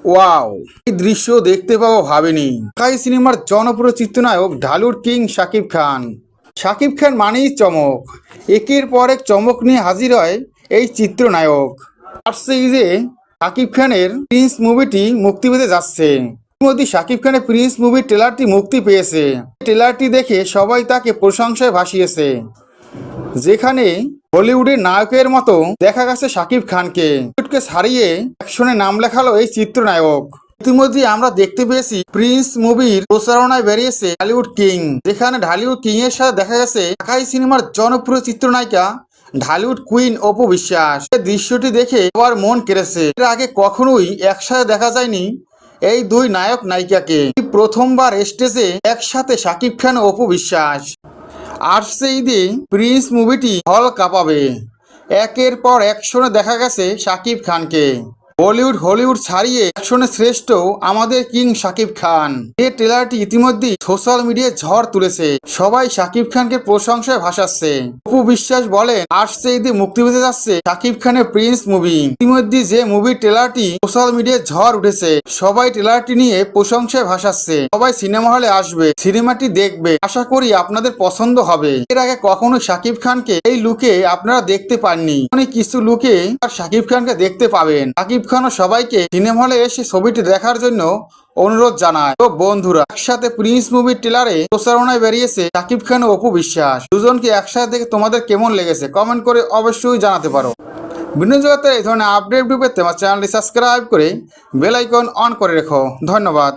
Wow, এই দৃশ্য দেখতে পাবো ভাবিনি। ঢাকাই সিনেমার জনপ্রিয় চিত্রনায়ক ঢালিউড কিং শাকিব খান। শাকিব খান মানেই চমক, একের পর এক চমক নিয়ে হাজির হয় এই চিত্রনায়ক। আসছে ঈদে শাকিব খানের প্রিন্স মুভিটি মুক্তি পেতে যাচ্ছে। ইতিমধ্যে শাকিব খানের প্রিন্স মুভির ট্রেলারটি মুক্তি পেয়েছে। ট্রেলারটি দেখে সবাই তাকে প্রশংসায় ভাসিয়েছে, যেখানে হলিউডের নায়কের মতো দেখা গেছে শাকিব খানকে। হলিউডকে ছাড়িয়ে অ্যাকশনে নাম লেখালো এই চিত্রনায়ক। ইতিমধ্যে আমরা দেখতে পেয়েছি প্রিন্স মুভির প্রচারণায় বেরিয়েছে ঢালিউড কিং, যেখানে ঢালিউড কিং এর সাথে দেখা গেছে ঢাকাই সিনেমার জনপ্রিয় চিত্রনায়িকা ঢালিউড কুইন অপু বিশ্বাস। এই দৃশ্যটি দেখে সবার মন কেড়েছে। এর আগে কখনোই একসাথে দেখা যায়নি এই দুই নায়ক নায়িকাকে। প্রথমবার স্টেজে একসাথে শাকিব খান ও অপু বিশ্বাস। আসছে ঈদে প্রিন্স মুভিটি হল কাঁপাবে। একের পর অ্যাকশনে দেখা গেছে শাকিব খানকে। হলিউড ছাড়িয়ে অ্যাকশনে শ্রেষ্ঠ আমাদের কিং শাকিব খান। এই ট্রেলারটি ইতিমধ্যে সোশ্যাল মিডিয়ায় ঝড় তুলেছে, সবাই শাকিব খানকে প্রশংসায় ভাসাচ্ছে। অপু বিশ্বাস বলেন, আসছে ঈদে মুক্তি পেতে যাচ্ছে শাকিব খানের প্রিন্স মুভি। ইতিমধ্যে যে মুভির ট্রেলারটি সোশ্যাল মিডিয়ায় ঝড় উঠেছে, সবাই ট্রেলারটি নিয়ে প্রশংসায় ভাসাচ্ছে। সবাই সিনেমা হলে আসবে, সিনেমাটি দেখবে। আশা করি আপনাদের পছন্দ হবে। এর আগে কখনো শাকিব খানকে এই লুকে আপনারা দেখতে পাননি। কিছু লুকে আর শাকিব খানকে দেখতে পাবেন। শাকিব খানও সবাইকে সিনেমা হলে এসে ছবিটি দেখার জন্য অনুরোধ জানায়। তো বন্ধুরা, একসাথে প্রিন্স মুভির ট্রেলারে প্রচারণায় বেরিয়েছে শাকিব খান ও অপু বিশ্বাস। দুজনকে একসাথে দেখে তোমাদের কেমন লেগেছে কমেন্ট করে অবশ্যই জানাতে পারো। বিনোদন জগতের এই ধরনের আপডেট পেতে আমার চ্যানেলটি সাবস্ক্রাইব করে বেল আইকন অন করে রেখো। ধন্যবাদ।